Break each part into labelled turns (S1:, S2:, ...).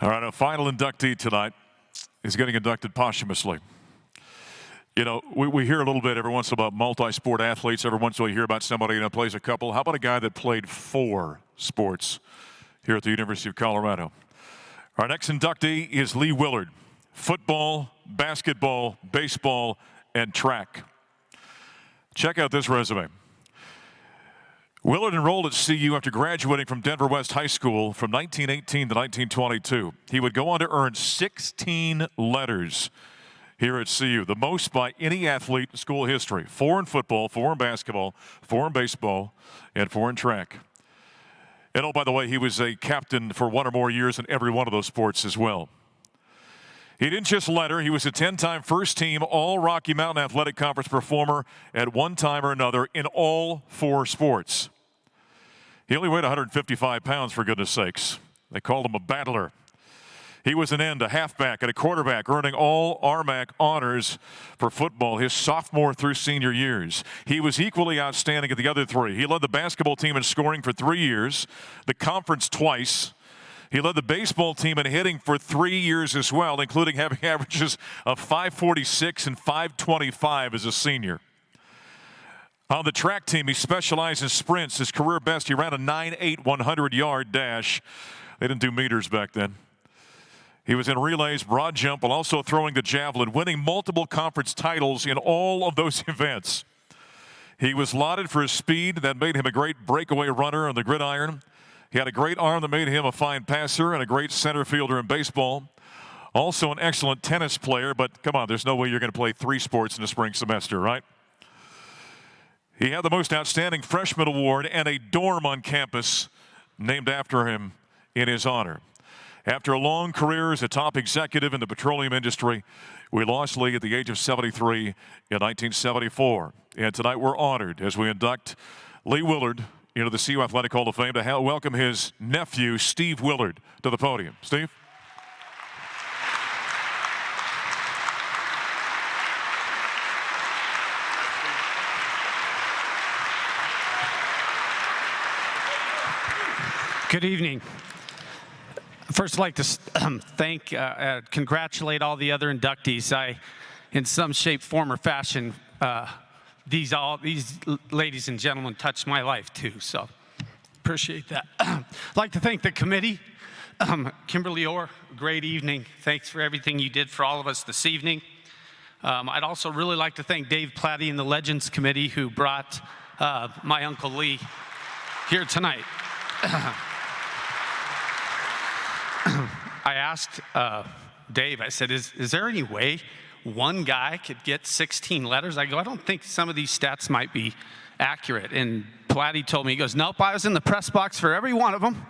S1: All right, our final inductee tonight is getting inducted posthumously. You know, we hear a little bit every once in a while about multi-sport athletes. Every once in a while you hear about somebody that plays a couple. How about a guy that played 4 sports here at the University of Colorado? Our next inductee is Lee Willard. Football, basketball, baseball, and track. Check out this resume. Willard enrolled at CU after graduating from Denver West High School from 1918 to 1922. He would go on to earn 16 letters here at CU, the most by any athlete in school history. 4 in football, 4 in basketball, 4 in baseball, and 4 in track. And oh, by the way, he was a captain for 1 or more years in every one of those sports as well. He didn't just letter, he was a 10-time first-team All-Rocky Mountain Athletic Conference performer at one time or another in all 4 sports. He only weighed 155 pounds, for goodness sakes. They called him a battler. He was an end, a halfback, and a quarterback, earning all RMAC honors for football his sophomore through senior years. He was equally outstanding at the other 3. He led the basketball team in scoring for 3 years, the conference twice. He led the baseball team in hitting for 3 years as well, including having averages of 546 and 525 as a senior. On the track team, he specialized in sprints. His career best, he ran a 9.8 100-yard dash. They didn't do meters back then. He was in relays, broad jump, while also throwing the javelin, winning multiple conference titles in all of those events. He was lauded for his speed that made him a great breakaway runner on the gridiron. He had a great arm that made him a fine passer and a great center fielder in baseball. Also an excellent tennis player, but come on, there's no way you're going to play 3 sports in the spring semester, right? He had the most outstanding freshman award and a dorm on campus named after him in his honor. After a long career as a top executive in the petroleum industry, we lost Lee at the age of 73 in 1974. And tonight we're honored as we induct Lee Willard into the CU Athletic Hall of Fame to welcome his nephew, Steve Willard, to the podium. Steve?
S2: Good evening. First, I'd like to congratulate all the other inductees. In some shape, form, or fashion, these ladies and gentlemen touched my life too, so appreciate that. I'd like to thank the committee. Kimberly Orr, great evening. Thanks for everything you did for all of us this evening. I'd also really like to thank Dave Platty and the Legends Committee who brought my Uncle Lee here tonight. I asked Dave, I said, is there any way one guy could get 16 letters? I go, I don't think some of these stats might be accurate. And Platty told me, he goes, nope, I was in the press box for every one of them,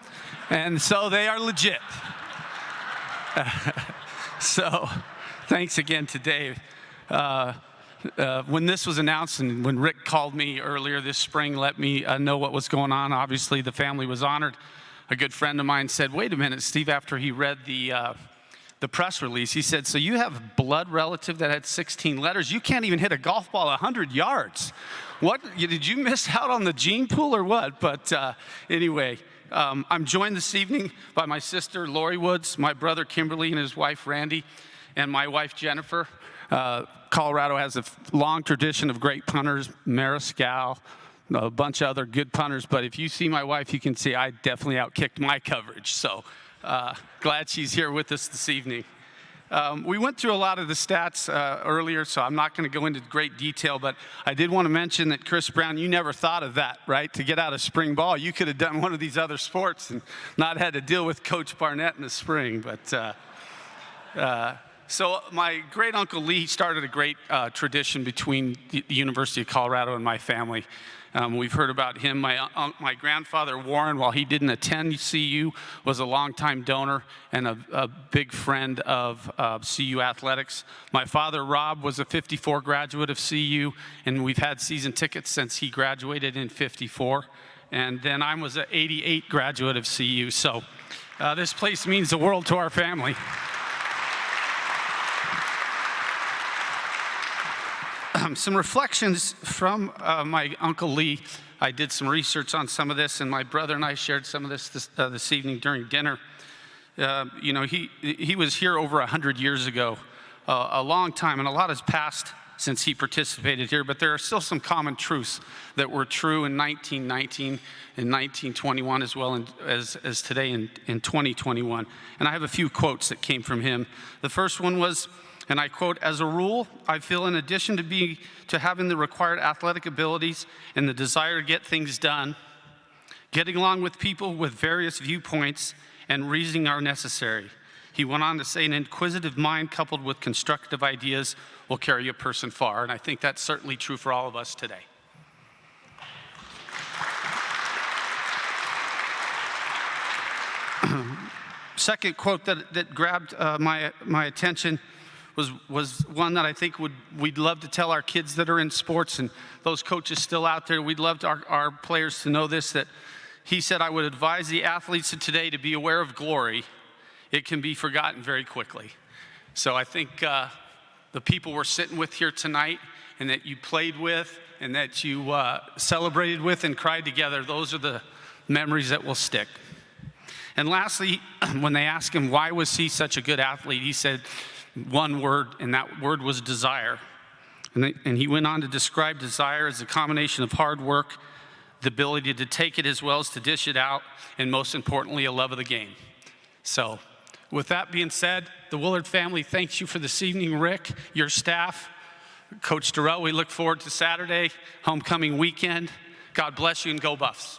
S2: and so they are legit. So thanks again to Dave. When this was announced and when Rick called me earlier this spring, let me know what was going on, obviously the family was honored. A good friend of mine said, wait a minute, Steve, after he read the press release, he said, so you have a blood relative that had 16 letters. You can't even hit a golf ball 100 yards. What, did you miss out on the gene pool or what? But anyway, I'm joined this evening by my sister, Lori Woods, my brother, Kimberly, and his wife, Randy, and my wife, Jennifer. Colorado has a long tradition of great punters, Mariscal, a bunch of other good punters, but if you see my wife, you can see I definitely outkicked my coverage. So glad she's here with us this evening. We went through a lot of the stats earlier, so I'm not going to go into great detail, but I did want to mention that Chris Brown, you never thought of that, right? To get out of spring ball, you could have done one of these other sports and not had to deal with Coach Barnett in the spring. But so my great uncle Lee started a great tradition between the University of Colorado and my family. We've heard about him. My grandfather, Warren, while he didn't attend CU, was a longtime donor and a big friend of CU athletics. My father, Rob, was a 54 graduate of CU, and we've had season tickets since he graduated in 54. And then I was an 88 graduate of CU, so this place means the world to our family. Some reflections from my Uncle Lee. I did some research on some of this, and my brother and I shared some of this evening during dinner. You know, he was here over 100 years ago, a long time, and a lot has passed since he participated here, but there are still some common truths that were true in 1919 and 1921 as well as today in 2021. And I have a few quotes that came from him. The first one was, and I quote, "As a rule, I feel in addition to having the required athletic abilities and the desire to get things done, getting along with people with various viewpoints and reasoning are necessary." He went on to say, "An inquisitive mind coupled with constructive ideas will carry a person far." And I think that's certainly true for all of us today. Second quote that grabbed my attention was one that I think we'd love to tell our kids that are in sports and those coaches still out there. We'd love our players to know this, that he said, "I would advise the athletes of today to be aware of glory. It can be forgotten very quickly." So I think the people we're sitting with here tonight and that you played with and that you celebrated with and cried together, those are the memories that will stick. And lastly, when they asked him why was he such a good athlete, he said one word, and that word was desire. And he went on to describe desire as a combination of hard work, the ability to take it as well as to dish it out, and most importantly, a love of the game. So with that being said, the Willard family thanks you for this evening. Rick, your staff, Coach Durrell, we look forward to Saturday, homecoming weekend. God bless you and go Buffs.